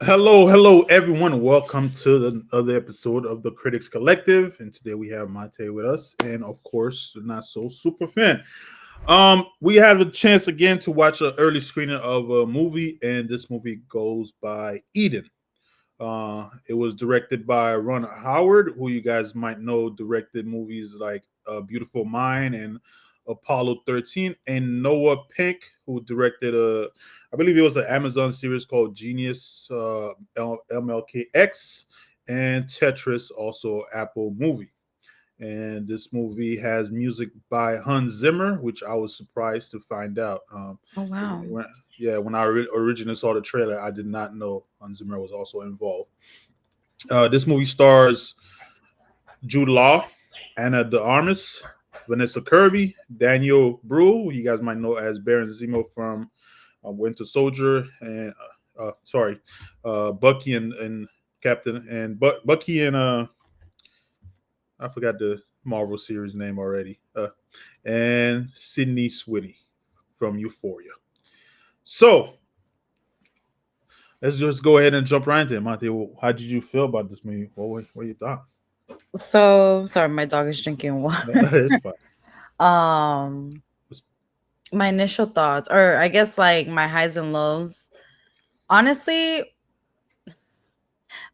Hello, everyone. Welcome to another episode of the Critics Collective. And today we have Mate with us, and of course, the not so super fan. We had a chance again to watch an early screening of a movie, and this movie goes by Eden. It was directed by Ron Howard, who you guys might know directed movies like Beautiful Mind and Apollo 13, and Noah Pink, who directed I believe it was an Amazon series called Genius MLKX and Tetris, also Apple movie. And this movie has music by Hans Zimmer, which I was surprised to find out. Oh wow. When, when I originally saw the trailer, I did not know Hans Zimmer was also involved. This movie stars Jude Law, Ana de Armas, Vanessa Kirby, Daniel Bruhl, who you guys might know as Baron Zemo from Winter Soldier, and Bucky and Captain and Bucky and I forgot the Marvel series name already, and Sydney Sweeney from Euphoria. So let's just go ahead and jump right into it. Monte, how did you feel about this movie? What you thought? So sorry, my dog is drinking water. It's fine. um, my initial thoughts, or I guess like my highs and lows. Honestly,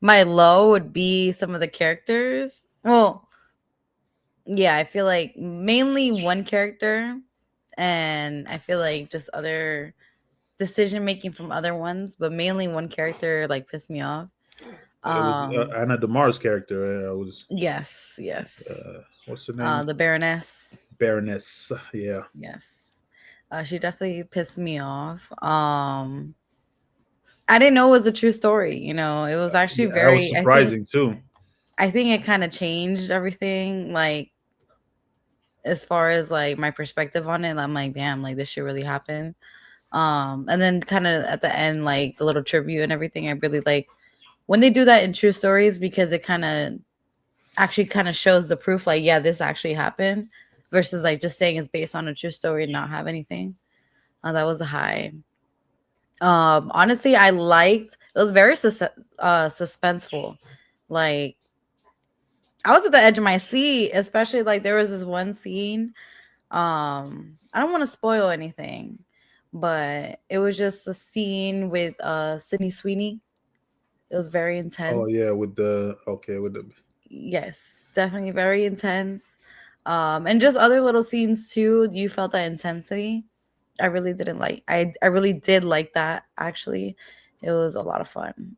my low would be some of the characters. Well, yeah, I feel like mainly one character, and I feel like just other decision making from other ones, but mainly one character like pissed me off. It was Um, Anna Demar's character. Was yes. what's her name? The Baroness. Baroness. Yeah. Yes. She definitely pissed me off. I didn't know it was a true story. It was actually Yeah, that was very. I think. surprising too. I think it kind of changed everything. Like as far as like my perspective on it, I'm like, damn, like this shit really happened. And then kind of at the end, like the little tribute and everything, I really like when they do that in true stories because it kind of shows the proof. Like, yeah, this actually happened, versus like just saying it's based on a true story and not have anything. That was a high. Honestly, I liked it was very suspenseful. Like I was at the edge of my seat, especially like there was this one scene. I don't want to spoil anything, but it was just a scene with Sydney Sweeney. It was very Oh intense. yeah, with the Yes, definitely very intense. And just other little scenes too. You felt that intensity. I really didn't like I really did like that actually. It was a lot of fun.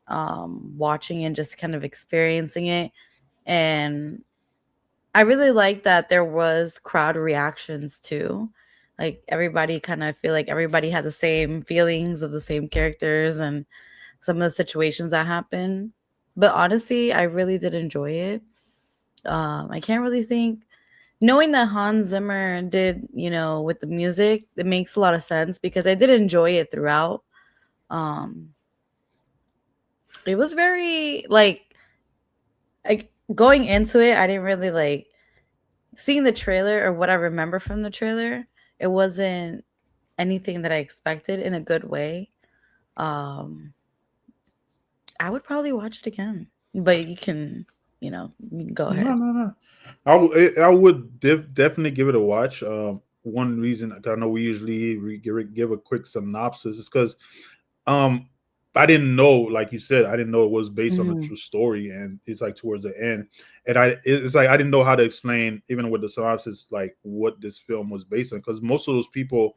Watching and just kind of experiencing it. And I really like that there was crowd reactions too. Like everybody kind of feel like everybody had the same feelings of the same characters and some of the situations that happen. But honestly, I really did enjoy it. I can't really think knowing that Hans Zimmer did, with the music, it makes a lot of sense because I did enjoy it throughout. Um, it was very like going into it, I didn't really like seeing the trailer or what I remember from the trailer. It wasn't anything that I expected in a good way. Um, I would probably watch it again, but you can go no, ahead. no, no. I would definitely give it a watch. One reason I know we usually give a quick synopsis is because um I didn't know, like you said, I didn't know it was based on a Hmm. true story, and it's like towards the end, and it's like I didn't know how to explain even with the synopsis like what this film was based on because most of those people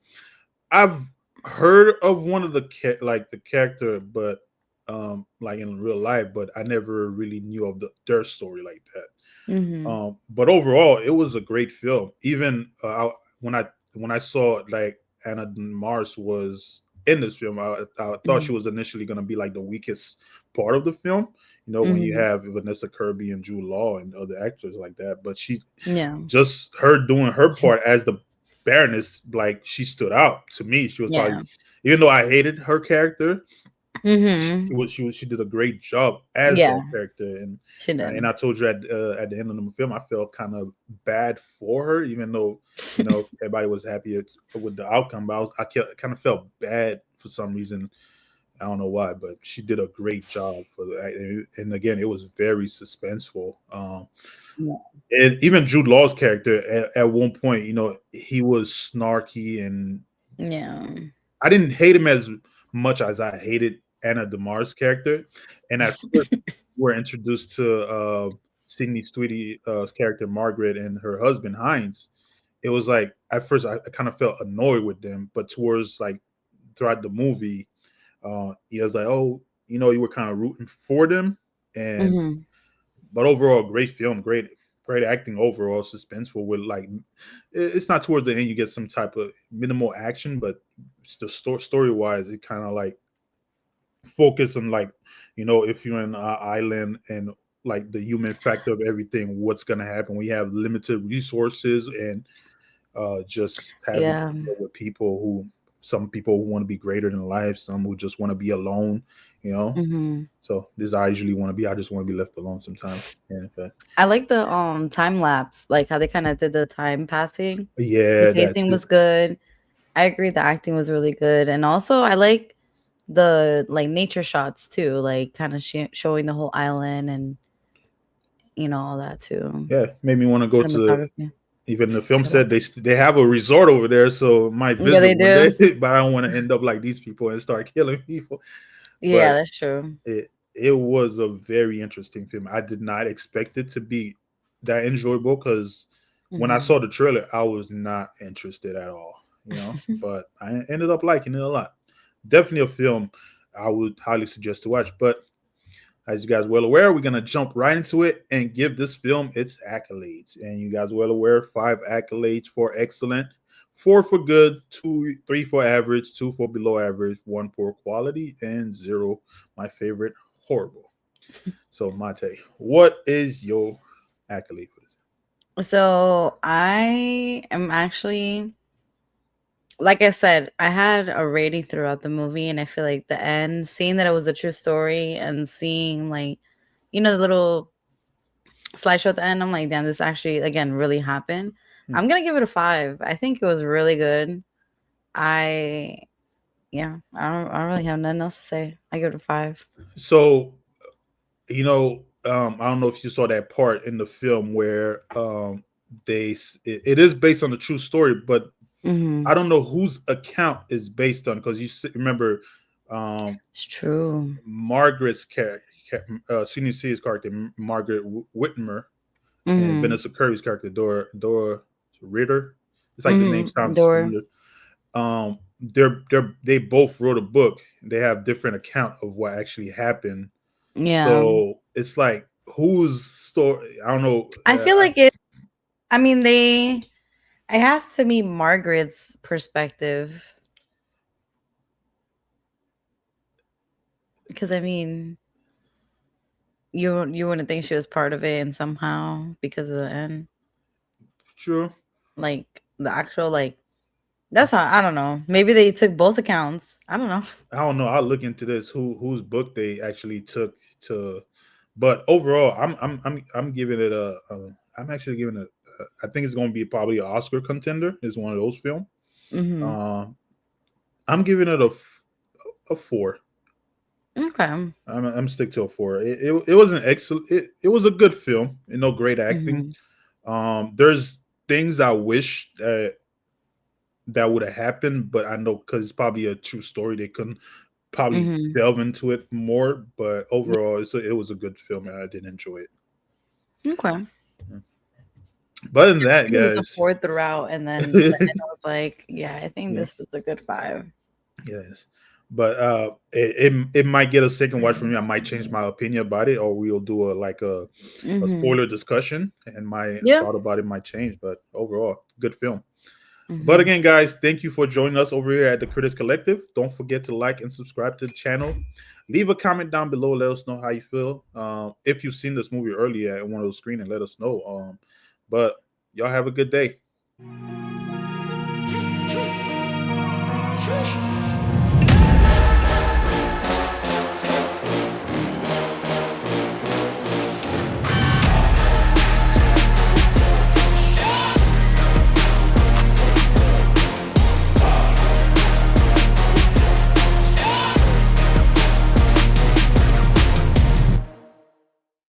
I've heard of one of the like the character, but like in real life, but I never really knew of their story like that. Hmm. But overall, it was a great film. Even when I saw like Anna de Mars was in this film, I thought Hmm. she was initially going to be like the weakest part of the film. You know, when you Hmm. have Vanessa Kirby and Jude Law and other actors like that, but she Yeah. just her doing her part as the Baroness, like she stood out to me. She was Yeah. probably, even though I hated her character, Hmm. she did a great job as Yeah, that character, she and did. I told you at the end of the film I felt kind of bad for her, even though you know everybody was happy with the outcome, but kind of felt bad for some reason, I don't know why, but she did a great job for that. And again, it was very suspenseful. Yeah. And even Jude Law's character at one point, he was snarky, and Yeah. I didn't hate him as much as I hated Ana de Armas' character. And at first, we're introduced to Sydney Sweeney's character Margaret and her husband Heinz. It was like at first I kind of felt annoyed with them, but towards like throughout the movie, he was like, "Oh, you were kind of rooting for them," and Hmm. but overall, great film, great acting overall, suspenseful. With like, it's not towards the end you get some type of minimal action, but the story wise, it kind of like focus on like, if you're in an island and like the human factor of everything, what's gonna happen. We have limited resources and just having Yeah. to deal with people who some people who want to be greater than life, some who just want to be alone, you know. Hmm. So this I usually want to be. I just want to be left alone sometimes. Yeah, but I like the time lapse, like how they kind of did the time passing. The yeah, that pacing too. was good. I agree the acting was really good. And also I like the like nature shots too, like kind of showing the whole island and all that too. Yeah, made me want to go to Cinematography. even the film Cut off. said they have a resort over there, so I might Yeah, visit they one do. day. But I don't want to end up like these people and start killing people. Yeah, But that's true. it was a very interesting film. I did not expect it to be that enjoyable because when I Hmm. saw the trailer, I was not interested at all. But I ended up liking it a lot. Definitely a film I would highly suggest to watch. But as you guys well aware, we're gonna jump right into it and give this film its accolades. And you guys well aware, 5 accolades for excellent, 4 for good, 3 for average, 2 for below average, 1 poor quality, and 0, my favorite, horrible. So Mate, what is your accolade for this? So I am actually, like I said, I had a rating throughout the movie, and I feel like the end, seeing that it was a true story and seeing like, the little slideshow at the end, I'm like, damn, this actually again really happened. Hmm. I'm gonna give it a 5. I think it was really good. I Yeah, I don't really have nothing else to say. I give it a 5. So I don't know if you saw that part in the film where it is based on a true story, but Hmm. I don't know whose account is based on because remember um, It's true. Margaret's character, Senior C's character, Margaret Whitmer, and Hmm. Vanessa Kirby's character, Dora Ritter. It's like the name Hmm. sounds Door. familiar. They both wrote a book. They have different account of what actually happened. Yeah. So it's like whose story? I don't know. I feel like it. I mean, it has to be Margaret's perspective because I mean, you wouldn't think she was part of it, and somehow because of the end, True. like the actual like that's how I don't know. Maybe they took both accounts. I don't know. I don't know. I'll look into this. Whose book they actually took to, but overall, I'm giving it I'm actually giving it. I think it's going to be probably an Oscar contender. It's one of those films. Hmm. Um, I'm giving it a 4. Okay. I'm stick to a 4. It was an excellent. It was a good film. Great acting. Hmm. There's things I wish that would have happened, but I know because it's probably a true story, they couldn't probably Hmm. delve into it more. But overall, it was a good film, and I did enjoy it. Okay. But other than that, It was a guys, 4 throughout, and then the end I was like, yeah, I think yeah, this is a good 5. yes. But it might get a second watch from me. I might change my opinion about it, or we'll do a Hmm. spoiler discussion, and my Yeah. thought about it might change. But overall, good film. But Hmm. again, guys, thank you for joining us over here at the Critics Collective. Don't forget to like and subscribe to the channel. Leave a comment down below. Let us know how you feel. If you've seen this movie earlier at one of those screenings, let us know. But y'all have a good day.